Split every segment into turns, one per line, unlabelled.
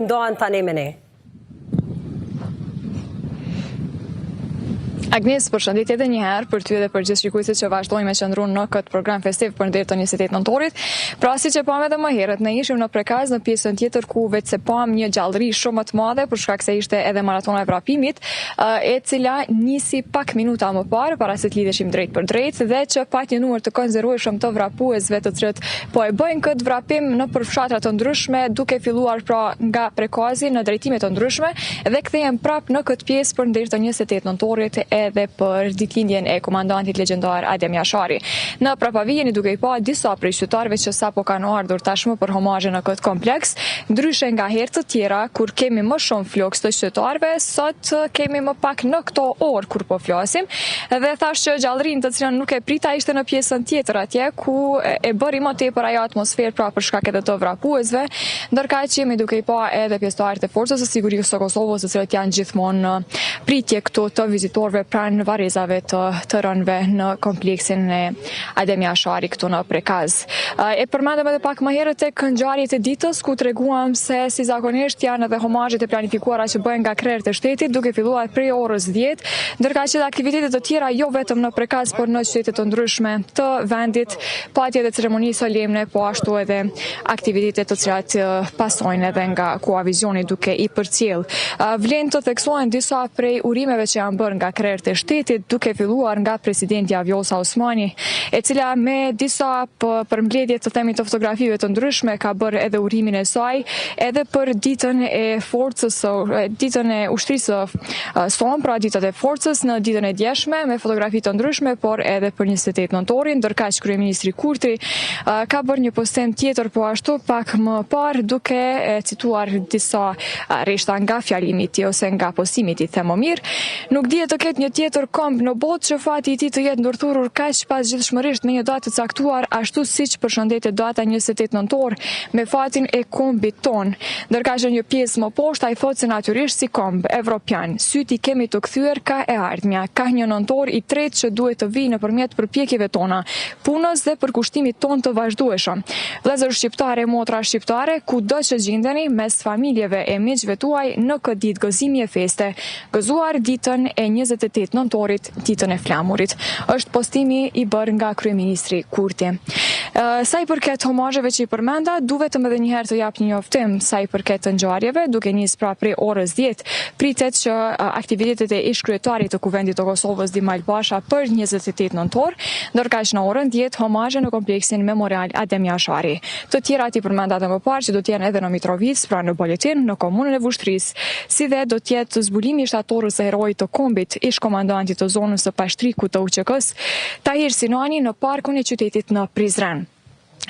ndohen tani me ne.
Agnes, përshëndetje edhe një herë për ty edhe për gjithë shikuesit që vazhdojnë me qëndru në këtë program festiv për ndërto 28 nëntorit. Pra si që pam edhe më herët, ne ishim në Prekaz në pjesën tjetër ku vetë se pam një gjallëri shumë të madhe për shkak se ishte edhe maratona e vrapimit, e cila nisi pak minuta më parë para se të lidheshim drejt për drejt dhe që pat një numër të konzervueshëm të vrapuesve të cilët po e bëjnë këtë vrapim në përfshatra të ndryshme, duke filluar pra nga Prekazi në drejtime të ndryshme dhe kthehen prap në këtë pjesë për ndërto 28 nëntorit edhe për ditëlindjen e komandantit legjendar Adem Jashari. Në Prapavi jeni duke i pa disa prej qytetarëve që sapo kanë ardhur tashmë për homazhe në këtë kompleks, ndryshe nga herë të tjera kur kemi më shumë floks të qytetarëve, sot kemi më pak në këto orë kur po flasim. Dhe thash që gjallërinë të cilën nuk e prita ishte në pjesën tjetër atje ku e bëri më tepër ajo atmosferë pra për shkak edhe të vrapuesve, ndërkaq që jemi duke i pa edhe pjesëtarët e forcës së sigurisë së Kosovës, të cilët janë gjithmonë në pritje këtu të vizitorëve pranë varrezave të rënëve në kompleksin e Adem Jashari këtu në Prekaz. E përmendëm edhe pak më herët tek ngjarjet e ditës ku treguam se si zakonisht janë edhe homazhet e planifikuara që bëhen nga krerët e shtetit, duke filluar prej orës 10, ndërkaq që aktivitetet të tjera jo vetëm në Prekaz, por në qytete të ndryshme të vendit, pati edhe ceremoni solemne, po ashtu edhe aktivitete të cilat pasojnë edhe nga koavizioni duke i përcjell. Vlen të theksohen disa prej urimeve që janë bërë nga krerët e shtetit, duke filluar nga presidentja Vjosa Osmani, e cila me disa përmbledhje të themi të fotografive të ndryshme ka bërë edhe urimin e saj, edhe për ditën e forcës, ditën e ushtrisë son, pra ditët e forcës në ditën e djeshme me fotografi të ndryshme, por edhe për 28 nëntorin, ndërkaq kryeministri Kurti ka bërë një postim tjetër po ashtu pak më parë, duke cituar disa rreshta nga fjalimi i tij ose nga postimi i tij, them më mirë. Nuk dihet të ketë një tjetër komb në botë që fati i tij të jetë ndërthurur kaq pasgjithshmërisht me një datë të caktuar, ashtu siç përshëndetet data 28 nëntor me fatin e kombit ton. Ndërkaq që një pjesë më poshtë ai thotë se natyrisht si komb evropian, syti kemi të kthyer ka e ardhmja, ka një nëntor i tretë që duhet të vijë nëpërmjet përpjekjeve tona, punës dhe përkushtimit ton të vazhdueshëm. Vëllezër shqiptare, motra shqiptare, kudo që gjendeni mes familjeve e miqve tuaj në këtë ditë gëzimi e feste, gëzuar ditën e 28 nëntorit, ditën e flamurit. Është postimi i bërë nga kryeministri Kurti. Sa i përket homazheve që i përmenda, du vetëm edhe një herë të jap një njoftim sa i përket të ngjarjeve, duke nis pra prej orës 10, pritet që aktivitetet e ish-kryetarit të Kuvendit të Kosovës Dimall Basha për 28 nëntor, ndërkaq në orën 10 homazhe në kompleksin memorial Adem Jashari. Të tjerat i përmenda edhe më parë që do të jenë edhe në Mitrovic, pra në Boletin, në komunën e Vushtrisë, si dhe do të jetë zbulimi i shtatorës së heroit të kombit, ish-komandantit të zonës së Pashtrikut të UÇK-s, Tahir Sinani në parkun e qytetit në Prizren.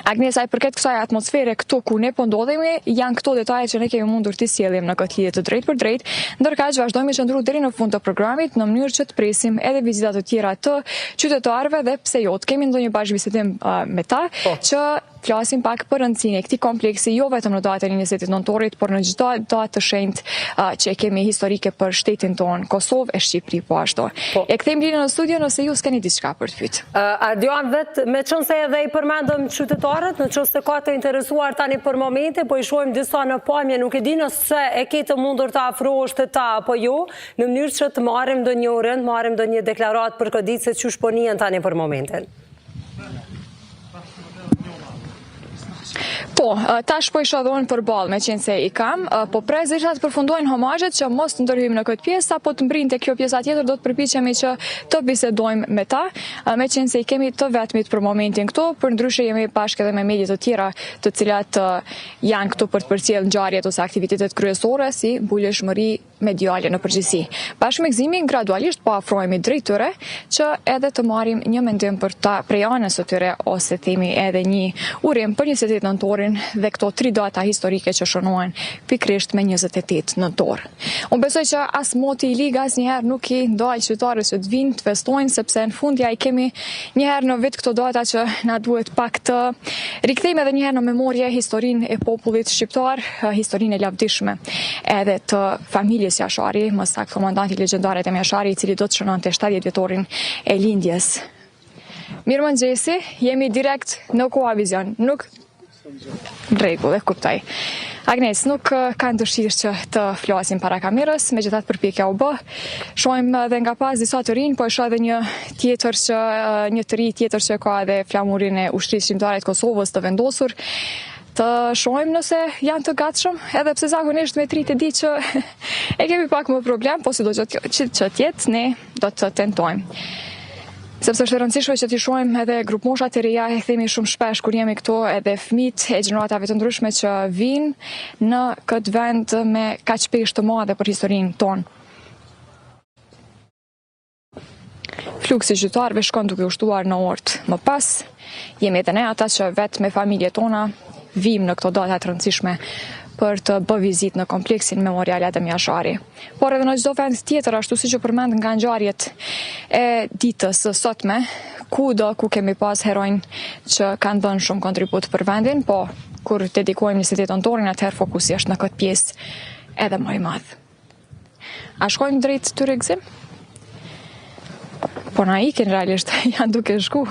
Agnes, sa i përket kësaj atmosfere këtu ku ne po ndodhemi, janë këto detaje që ne kemi mundur t'i sjellim në këtë lidhje të drejtë për drejtë, ndërkaq vazhdojmë të qëndru deri në fund të programit në mënyrë që të presim edhe vizita të tjera të qytetarëve dhe pse jo, të kemi ndonjë bashkëbisedim me ta që flasim pak për rëndësinë e këtij kompleksi, jo vetëm në datën e 28 nëntorit, por në çdo datë të shenjtë që kemi historike për shtetin tonë, Kosovë e Shqipëri po ashtu. E kthejmë Lina në studio nëse ju s'keni diçka për të pyet.
Ardian vetë me qenë se edhe i përmendëm qytetarët, në çështë ka të interesuar tani për momente, po i shohim disa në pamje, nuk e di nëse e ke të mundur të afrohesh te ta apo jo, në mënyrë që të marrim ndonjë orën, marrim ndonjë deklaratë për këtë ditë se çu shponihen tani për momentin.
Po, tash po i shohën përballë me qenë se i kam, po prezisht të përfundojnë homazhet që mos të ndërhyjmë në këtë pjesë, apo të mbrinte kjo pjesa tjetër, do të përpiqemi që të bisedojmë me ta, me qenë se i kemi të vetmit për momentin këtu, për ndryshe jemi bashkë edhe me mediat të tjera, të cilat janë këtu për të përcjellë ngjarjet ose aktivitetet kryesore si mbuleshmëri mediale në përgjithësi. Bashkë me gëzimin gradualisht po afrohemi drejt tyre që edhe të marrim një mendim për ta prej anës së tyre ose themi edhe një urim për 28 nëntorin dhe këto 3 data historike që shënohen pikrisht me 28 nëntor. Unë besoj që as moti i ligë asnjëherë nuk i ndal qytetarëve që të vinë të festojnë, sepse në fundja i kemi një herë në vit këto data që na duhet pak të rikthejmë edhe një herë në memorie historinë e popullit shqiptar, historinë e lavdishme edhe të familjes Jashari, më saktë komandanti legjendar Adem Jashari, i cili do të shënonte 70 vjetorin e lindjes. Mirëmëngjesi, jemi direkt në Koavizion, nuk rregull, e kuptoj. Agnes, nuk kanë dëshirë që të flasim para kamerës, megjithatë përpjekja u bë. Shohim edhe nga pas disa të rinj, po e shoh edhe një të ri tjetër që ka edhe flamurin e ushtrisë shqiptare të Kosovës të vendosur. Të shohim nëse janë të gatshëm, edhe pse zakonisht me tritë di që e kemi pak më problem, po si do që tjetë, ne do të tentojmë. Sepse është e rëndësishme që t'i shohim edhe grup mosha të reja, e themi shumë shpesh kur jemi këto, edhe fëmijët e gjeneratave të ndryshme që vinë në këtë vend me kaq peshë të madhe për historinë tonë. Fluksi qytetarëve shkon duke u shtuar në orët më pas. Jemi edhe ne ata që vetë me familjet tona vim në këto data të rëndësishme për të bë vizitë në kompleksin memorial Adem Jashari. Por edhe në çdo vend tjetër, ashtu siç u përmend nga ngjarjet e ditës së sotme, kudo ku kemi pas heronj që kanë dhënë shumë kontribut për vendin, po kur dedikojmë 28 nëntorin, atëherë fokusi është në këtë pjesë edhe më i madh. A shkojmë drejt të rregzim? Po na ikin realisht, janë duke shku.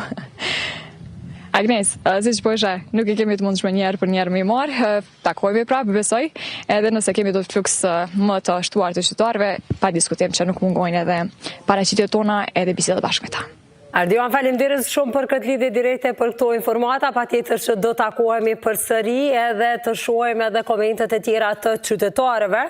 Agnes, si që po isha, nuk i kemi të mundshme njerë për njerë më i marë, takojme prapë, besoj, edhe nëse kemi do të fluks më të shtuar të qytetarëve, pa diskutim që nuk mungojnë edhe paraqitjet tona edhe bisedë bashkë me ta.
Ardian, faleminderit shumë për këtë lidhje direkte për këto informata, patjetër që do takohemi përsëri edhe të shohim edhe komentet e tjera të qytetarëve.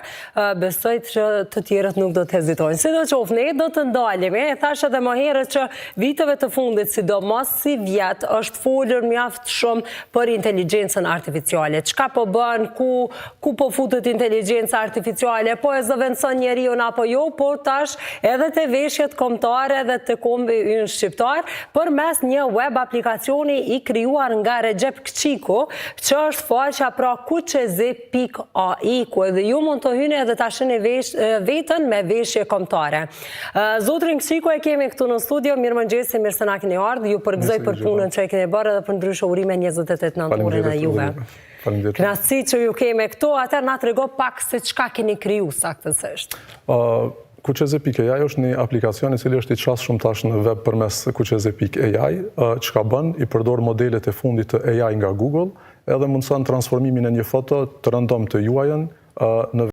Besoj që të tjerët nuk do të hezitojnë. Sidoqoftë, ne do të ndalemi, e thash edhe më herët që viteve të fundit, sidomos si vjet, është folur mjaft shumë për inteligjencën artificiale. Çka po bën, ku po futet inteligjenca artificiale, po e zëvendëson njeriu apo jo, por tash edhe te veshjet kombëtare dhe te kombi ynë shqiptar, për mes një web aplikacioni i krijuar nga Recep Kçiku, që është faqja pra kuqezi.ai, ku edhe ju mund të hyni edhe ta shihni veten me veshje kombëtare. Zotrin Kçiku e kemi këtu në studio, mirëmëngjesi, mirë se na keni ardhur, ju përgëzoj për punën që e keni bërë edhe për ndryshe urime 28 nëntorin e juve. Kënaqësi që ju kemi këtu, atëherë na trego pak se çka keni kriju saktësisht.
Kuqezi.ai është një aplikacion i cili është i çast shumë tash në web përmes kuqezi.ai, çka bën, i përdor modelet e fundit të AI nga Google, edhe mundson transformimin e një foto të rëndom të juajën në